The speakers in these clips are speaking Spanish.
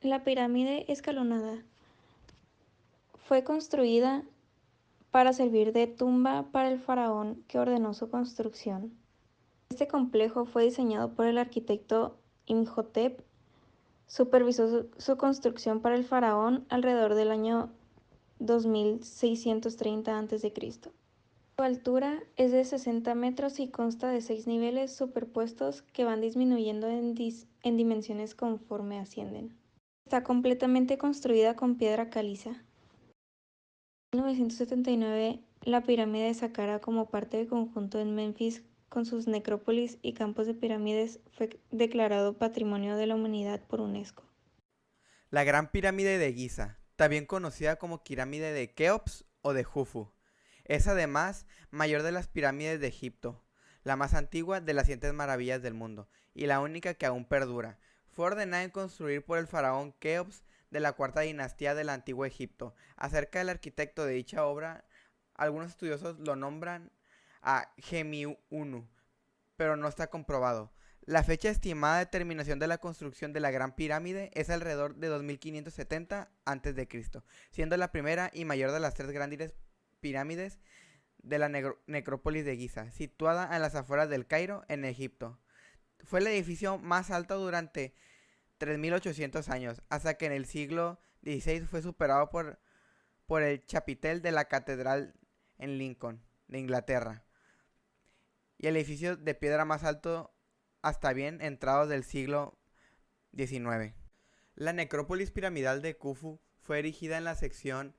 La pirámide escalonada fue construida para servir de tumba para el faraón que ordenó su construcción. Este complejo fue diseñado por el arquitecto Imhotep, supervisó su construcción para el faraón alrededor del año 2630 a.C. Su altura es de 60 metros y consta de 6 niveles superpuestos que van disminuyendo en dimensiones conforme ascienden. Está completamente construida con piedra caliza. En 1979, la pirámide de Saqqara, como parte del conjunto en Memphis con sus necrópolis y campos de pirámides, fue declarado Patrimonio de la Humanidad por UNESCO. La Gran Pirámide de Giza, también conocida como Pirámide de Keops o de Jufu, es además mayor de las pirámides de Egipto, la más antigua de las 7 maravillas del mundo y la única que aún perdura. Fue ordenada en construir por el faraón Keops de la cuarta dinastía del antiguo Egipto. Acerca del arquitecto de dicha obra, algunos estudiosos lo nombran a Gemiunu, pero no está comprobado. La fecha estimada de terminación de la construcción de la Gran Pirámide es alrededor de 2570 a.C., siendo la primera y mayor de las 3 grandes pirámides de la necrópolis de Giza, situada en las afueras del Cairo, en Egipto. Fue el edificio más alto durante 3800 años, hasta que en el siglo XVI fue superado por el chapitel de la catedral en Lincoln, de Inglaterra, y el edificio de piedra más alto hasta bien entrados del siglo XIX. La necrópolis piramidal de Khufu fue erigida en la sección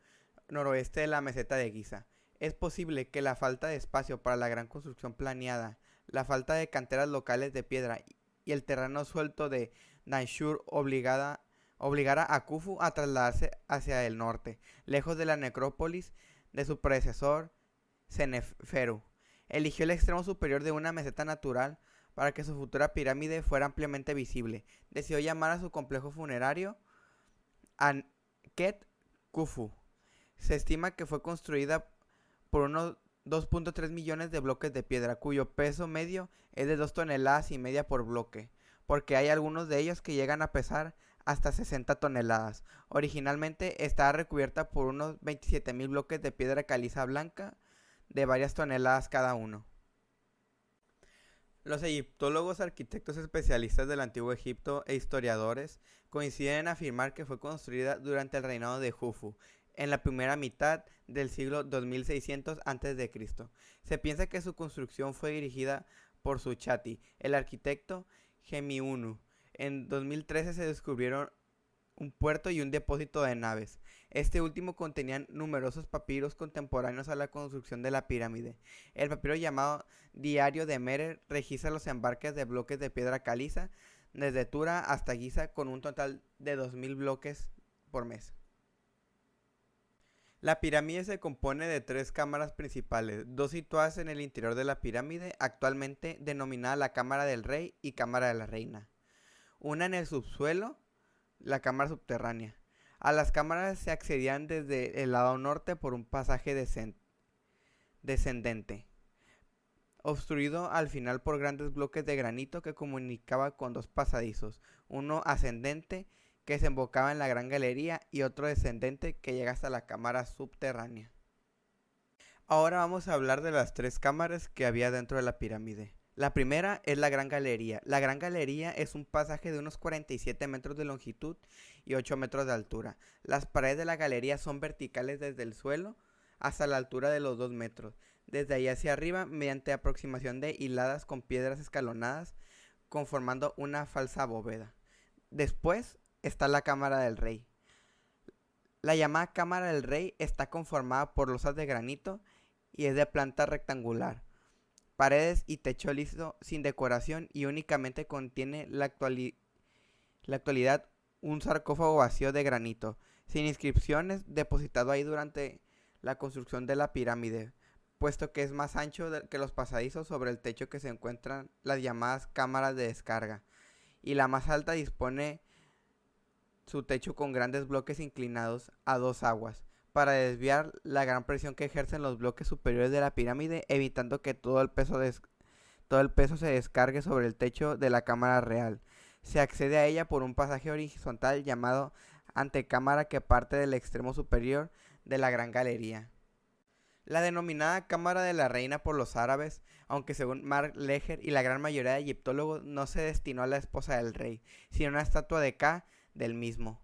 noroeste de la meseta de Giza. Es posible que la falta de espacio para la gran construcción planeada, la falta de canteras locales de piedra y el terreno suelto de Danshur obligara a Khufu a trasladarse hacia el norte, lejos de la necrópolis de su predecesor Seneferu. Eligió el extremo superior de una meseta natural para que su futura pirámide fuera ampliamente visible. Decidió llamar a su complejo funerario Anket Khufu. Se estima que fue construida por unos 2.3 millones de bloques de piedra, cuyo peso medio es de 2,5 toneladas por bloque, porque hay algunos de ellos que llegan a pesar hasta 60 toneladas. Originalmente estaba recubierta por unos 27.000 bloques de piedra caliza blanca de varias toneladas cada uno. Los egiptólogos, arquitectos especialistas del antiguo Egipto e historiadores coinciden en afirmar que fue construida durante el reinado de Jufu, en la primera mitad del siglo 2600 a.C. Se piensa que su construcción fue dirigida por Suchati, el arquitecto Gemiunu. En 2013 se descubrieron un puerto y un depósito de naves. Este último contenía numerosos papiros contemporáneos a la construcción de la pirámide. El papiro llamado Diario de Merer registra los embarques de bloques de piedra caliza desde Tura hasta Giza con un total de 2000 bloques por mes. La pirámide se compone de 3 cámaras principales, dos situadas en el interior de la pirámide, actualmente denominada la Cámara del Rey y Cámara de la Reina. Una en el subsuelo, la cámara subterránea. A las cámaras se accedían desde el lado norte por un pasaje descendente, obstruido al final por grandes bloques de granito que comunicaba con dos pasadizos, uno ascendente que desembocaba en la gran galería y otro descendente que llega hasta la cámara subterránea. Ahora vamos a hablar de las 3 cámaras que había dentro de la pirámide. La primera es la Gran Galería. La Gran Galería es un pasaje de unos 47 metros de longitud y 8 metros de altura. Las paredes de la galería son verticales desde el suelo hasta la altura de los 2 metros. Desde ahí hacia arriba, mediante aproximación de hiladas con piedras escalonadas, conformando una falsa bóveda. Después está la Cámara del Rey. La llamada Cámara del Rey está conformada por losas de granito y es de planta rectangular, paredes y techo liso sin decoración y únicamente contiene la actualidad un sarcófago vacío de granito, sin inscripciones, depositado ahí durante la construcción de la pirámide, puesto que es más ancho que los pasadizos sobre el techo que se encuentran las llamadas cámaras de descarga, y la más alta dispone su techo con grandes bloques inclinados a 2 aguas, para desviar la gran presión que ejercen los bloques superiores de la pirámide, evitando que todo el peso se descargue sobre el techo de la cámara real. Se accede a ella por un pasaje horizontal llamado antecámara que parte del extremo superior de la gran galería. La denominada Cámara de la Reina por los árabes, aunque según Mark Leher y la gran mayoría de egiptólogos no se destinó a la esposa del rey, sino a una estatua de Ka del mismo.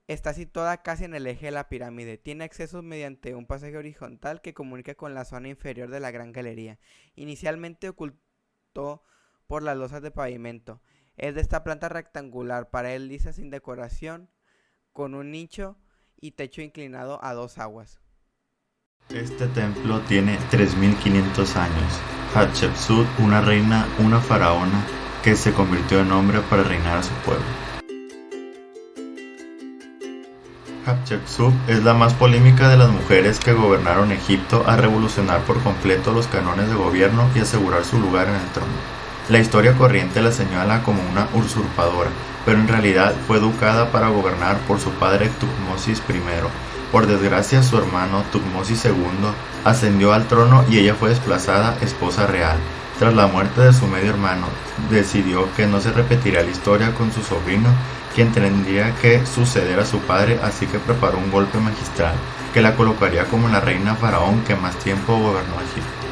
Está situada casi en el eje de la pirámide. Tiene acceso mediante un pasaje horizontal que comunica con la zona inferior de la gran galería, inicialmente oculto por las losas de pavimento. Es de esta planta rectangular, pared lisa sin decoración, con un nicho y techo inclinado a dos aguas. Este templo tiene 3500 años. Hatshepsut, una reina, una faraona, que se convirtió en hombre para reinar a su pueblo. Hatshepsut es la más polémica de las mujeres que gobernaron Egipto a revolucionar por completo los cánones de gobierno y asegurar su lugar en el trono. La historia corriente la señala como una usurpadora, pero en realidad fue educada para gobernar por su padre Tutmosis I. Por desgracia, su hermano Tutmosis II ascendió al trono y ella fue desplazada esposa real. Tras la muerte de su medio hermano, decidió que no se repetiría la historia con su sobrino, quien tendría que suceder a su padre, así que preparó un golpe magistral que la colocaría como la reina faraón que más tiempo gobernó Egipto.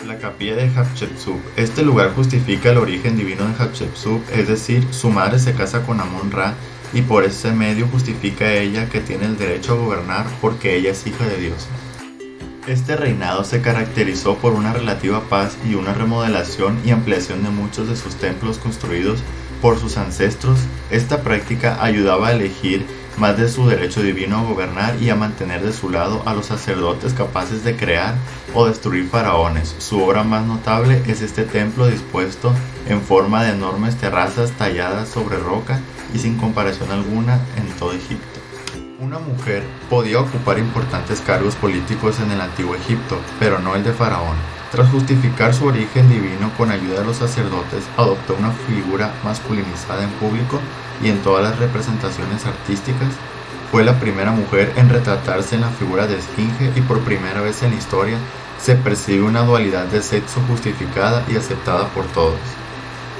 La capilla de Hatshepsut. Este lugar justifica el origen divino de Hatshepsut, es decir, su madre se casa con Amon-Ra y por ese medio justifica a ella que tiene el derecho a gobernar porque ella es hija de Dios. Este reinado se caracterizó por una relativa paz y una remodelación y ampliación de muchos de sus templos construidos por sus ancestros. Esta práctica ayudaba a elegir más de su derecho divino a gobernar y a mantener de su lado a los sacerdotes capaces de crear o destruir faraones. Su obra más notable es este templo dispuesto en forma de enormes terrazas talladas sobre roca y sin comparación alguna en todo Egipto. Una mujer podía ocupar importantes cargos políticos en el antiguo Egipto, pero no el de faraón. Tras justificar su origen divino con ayuda de los sacerdotes, adoptó una figura masculinizada en público y en todas las representaciones artísticas. Fue la primera mujer en retratarse en la figura de esfinge y por primera vez en la historia se percibe una dualidad de sexo justificada y aceptada por todos.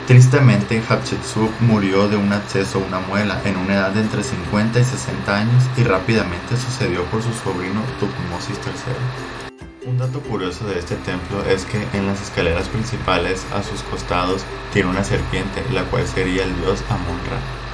Tristemente, Hatshepsut murió de un acceso a una muela en una edad de entre 50 y 60 años y rápidamente sucedió por su sobrino Tutmosis III. Un dato curioso de este templo es que en las escaleras principales a sus costados tiene una serpiente, la cual sería el dios Amon-Ra.